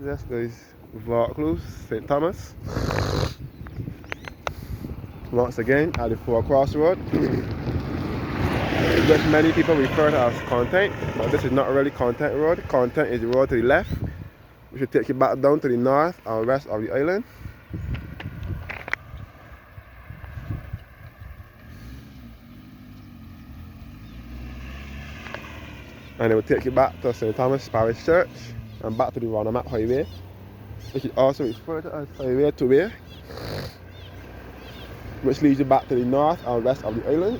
This is Vaucluse, St. Thomas. Once again, at the 4 crossroad, which many people refer to as content, but this is not really content road. Content is the road to the left, which will take you back down to the north and west of the island. And it will take you back to St. Thomas Parish Church and back to the Roundabout Highway, which is also referred to as Highway 2A, which leads you back to the north and west of the island,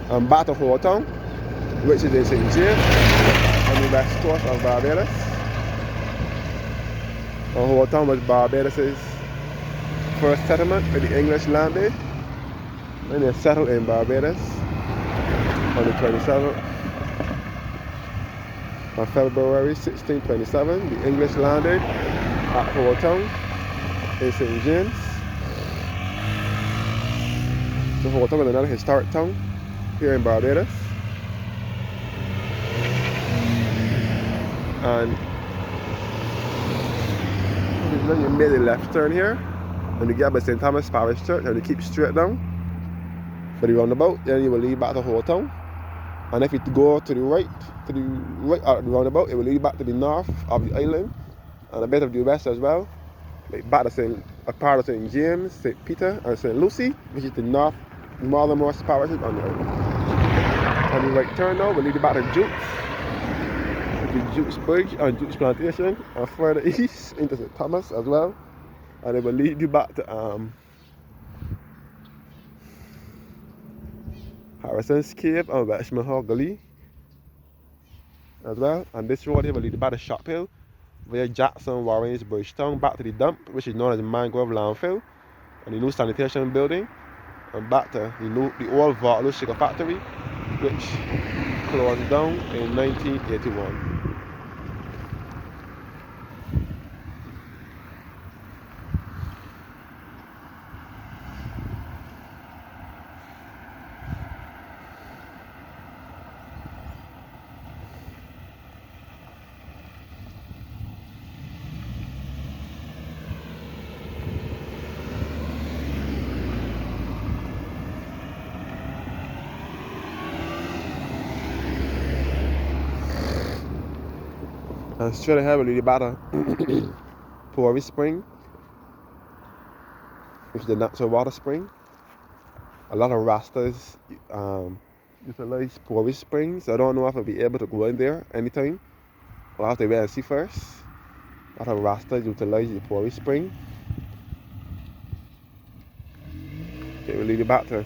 and back to Town, which is in St. James on the west coast of Barbados. And Town was Barbados' first settlement with the English landed, and they settled in Barbados on the 27th of February 1627. The English landed at Town in St. James. So Town is another historic town here in Barbados. And then you made a left turn here, and you get by St. Thomas Parish Church, and you keep straight down for the roundabout, then you will lead back to Town. And if you go to the right at the roundabout, it will lead back to the north of the island and a bit of the west as well, like back to a part of St. James, St. Peter, and St. Lucy, which is the northernmost parishes on the island. And the right turn now will lead you back to Jukes, the Jukes Bridge and Jukes Plantation, and further east into St. Thomas as well. And it will lead you back to Harrison's Cave and Westman Hall Gully as well. And this road here will lead you back to Shop Hill via Jackson, Warren's, Bridgetown, back to the dump, which is known as the Mangrove Landfill, and the new sanitation building, and back to the old Vaucluse Sugar Factory, which closed down in 1981. And straight ahead we'll lead you back to Porey Spring, which is the natural water spring. A lot of Rastas utilize Porey Springs. I don't know if I'll be able to go in there anytime. I'll have to wait and see first. A lot of Rastas utilize the Porey Spring. Okay, we'll lead you back to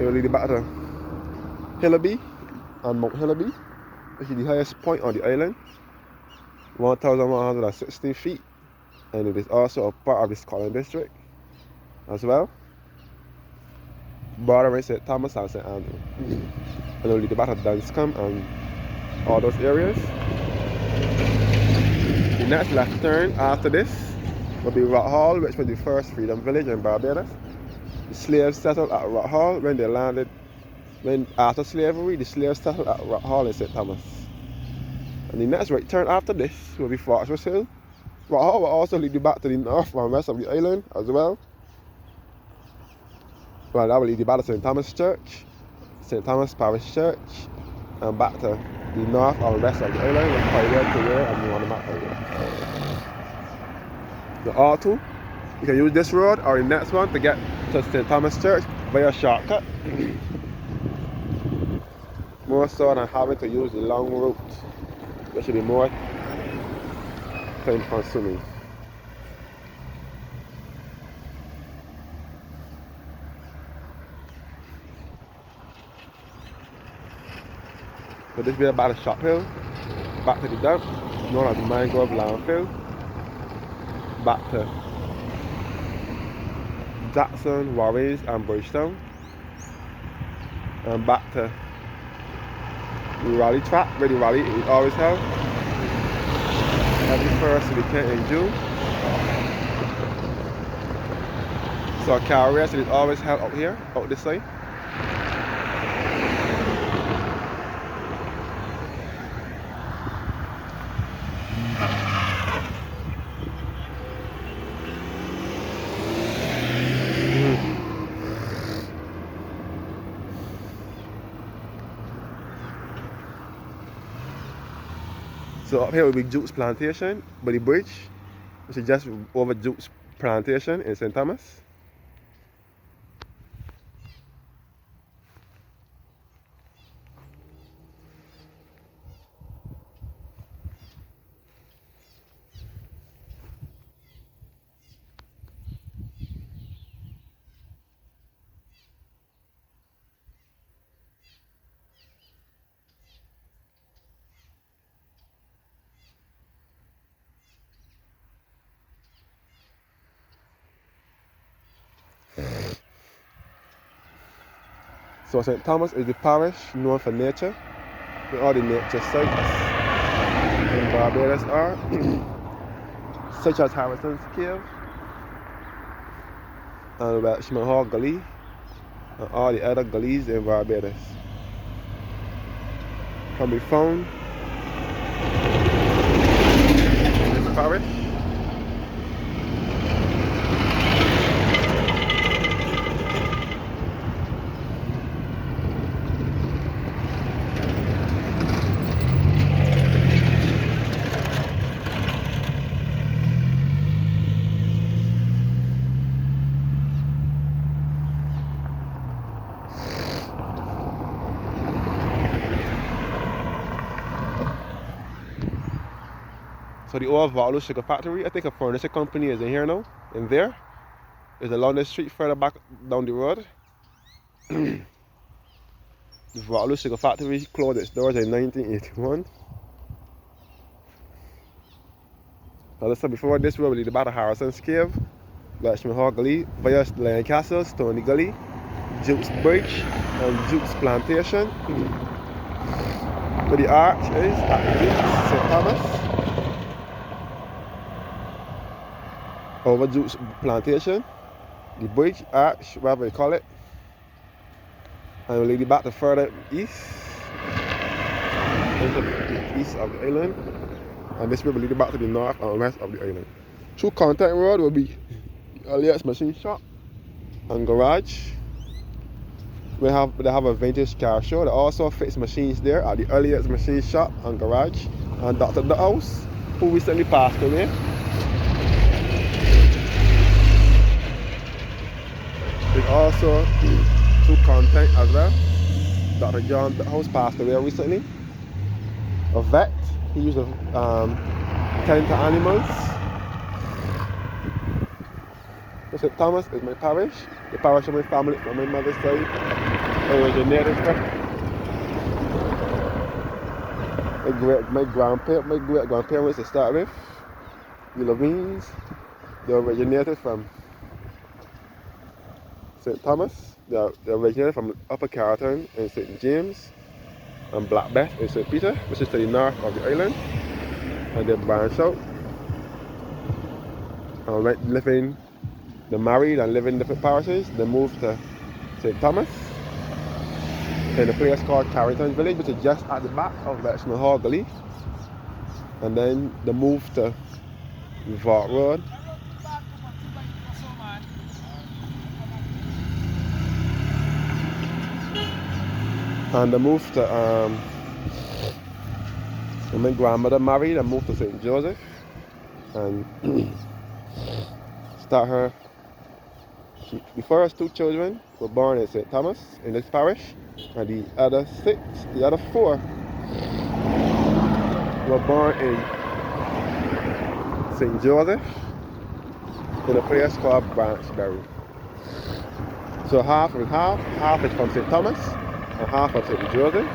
It will lead you back to Hillaby and Mount Hillaby, which is the highest point on the island, 1,116 feet, and it is also a part of the Scotland district as well, bordering St. Thomas and St. Andrew. And it will lead you back to Dunscombe and all those areas. The next left turn after this will be Rock Hall, which was the first freedom village in Barbados. The slaves settled at Rock Hall when they landed. After slavery, the slaves settled at Rock Hall in St. Thomas. And the next right turn after this will be Fortress Hill. Rock Hall will also lead you back to the north and west of the island as well. Well, that will lead you back to St. Thomas Church, St. Thomas Parish Church, and back to the north and west of the island with Highway 2A and the Roundabout Highway. The R2, you can use this road or the next one to get to St. Thomas Church via a shortcut. More so than having to use the long route, which will be more time consuming. So this will be about a Shop Hill, back to the dump, known as the Mangrove Landfill, back to Jackson, Warren's and Bridgetown, and back to the rally track where the rally is always held every first weekend in June. So a car race is always held out here, out this side. So up here will be Jukes Plantation, by the bridge, which is just over Jukes Plantation in St. Thomas. So St. Thomas is the parish known for nature, where all the nature sites in Barbados are, such as Harrison's Cave and Welshman Hall Gully and all the other gullies in Barbados. Can be found in this parish. So the old Vaucluse sugar factory, I think a furniture company is in here now, in there. It's along the street further back down the road. The Vaucluse sugar factory closed its doors in 1981. As I said before, this road will lead back to Harrison's Cave, Welshman Hall Gully, via Lion Castle, Stony Gully, Jukes Bridge, and Jukes Plantation. Where the arch is at Jukes St. Thomas. Over Jukes Plantation, the bridge, arch, whatever you call it, and we'll lead you back to further east, into the east of the island, and this will lead you back to the north and west of the island. Through Contact Road will be Elliot's Machine Shop and Garage. They have a vintage car show. They also fix machines there at the Elliot's Machine Shop and Garage, and Dr. The House, who recently passed away. There's also through Contact as well. Dr. John The House passed away recently. A vet. He used to tend to animals. So St. Thomas is my parish. The parish of my family from my mother's side originated from. My great-grandparents to start with, the Levines, they originated from St. Thomas. They originated from Upper Carlton in St. James and Black Beth in St. Peter, which is to the north of the island. And they branched out and went living, they married and lived in different parishes. They moved to St. Thomas in a place called Carrington Village, which is just at the back of Welshman Hall Gully. And then they moved to Vault Road. And they moved to, when my grandmother married and moved to St. Joseph and start her. The first two children were born in St. Thomas in this parish, and the other four were born in St. Joseph in a place called Branchbury. So half is from St. Thomas and half of St. Joseph.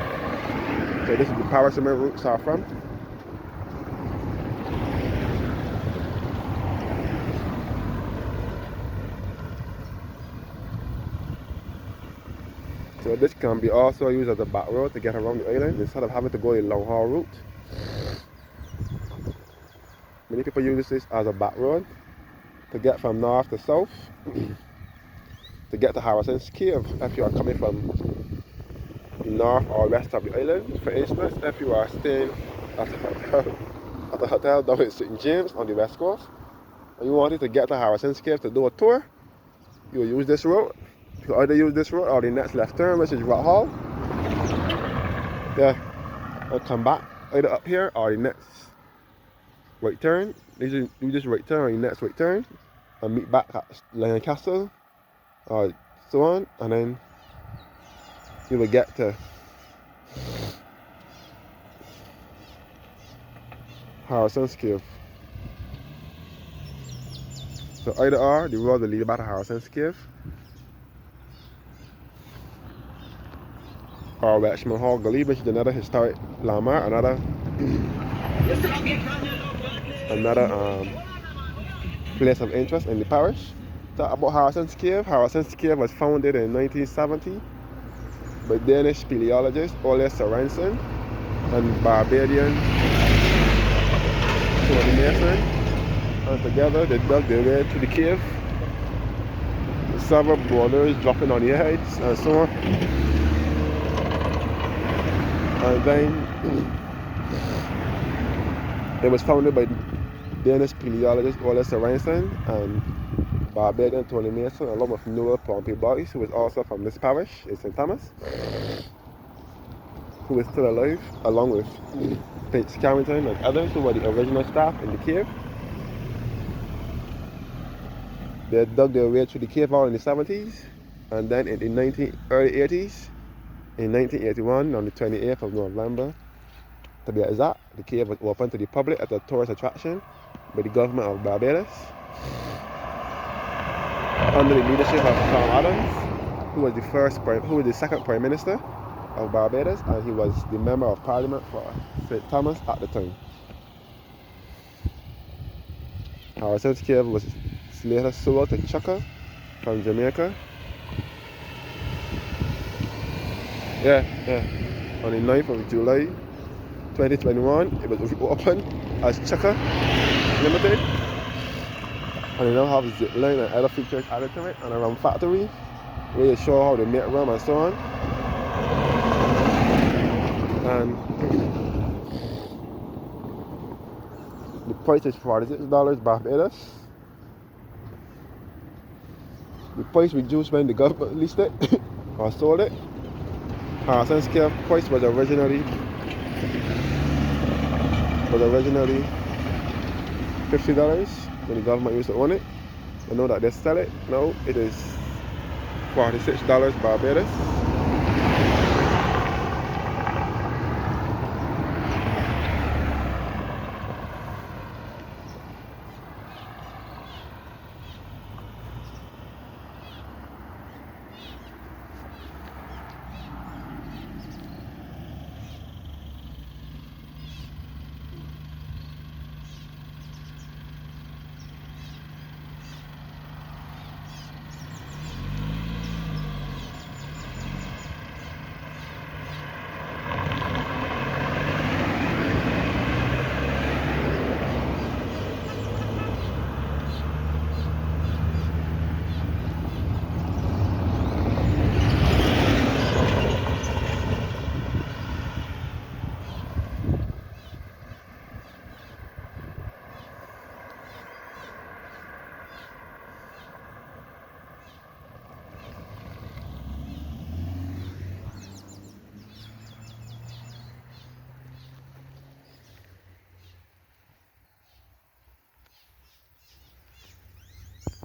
So this is the parish where my roots are from. So this can be also used as a back road to get around the island instead of having to go the long haul route. Many people use this as a back road to get from north to south to get to Harrison's Cave if you are coming from the north or west of the island. For instance, if you are staying at a hotel down in St. James on the west coast and you wanted to get to Harrison's Cave to do a tour, you will use this road. You either use this road or the next left turn, which is Rock Hall. Yeah, and come back either up here or the next right turn. You just right turn on your next right turn and meet back at Lancaster or so on, and then you will get to Harrison's Cave. So either or, the road will lead back to Harrison's Cave, or Richmond Hall Gully, which is another historic landmark, another place of interest in the parish. Talk about Harrison's Cave. Harrison's Cave was founded in 1970 by Danish speleologist Ole Sorensen and Barbadian Tony Mason, and together they dug their way to the cave with several boulders dropping on the edge and so on. And then it was founded by Danish speleologist Ole Sorensen and Barbadian Tony Mason, along with Noel Pompey Boyce, who was also from this parish in St. Thomas, who is still alive, along with Page Carrington and others who were the original staff in the cave. They dug their way through the cave out in the 70s, and then in the early 80s, in 1981, on the 28th of November, to be exact, the cave was opened to the public as a tourist attraction by the government of Barbados, under the leadership of Tom Adams, who was the second Prime Minister of Barbados, and he was the Member of Parliament for St. Thomas at the time. Harrison's Cave was later sold to Chaka from Jamaica. On the 9th of July 2021, it was reopened as Chaka Limited. And they now have a zip line and other features added to it, and a rum factory where they show how they make rum and so on. And the price is $46 Barbados. The price reduced when the government leased it or sold it. Harrison's Cave price was originally $50 when the government used to own it. I know that they sell it now. It is $46 Barbados.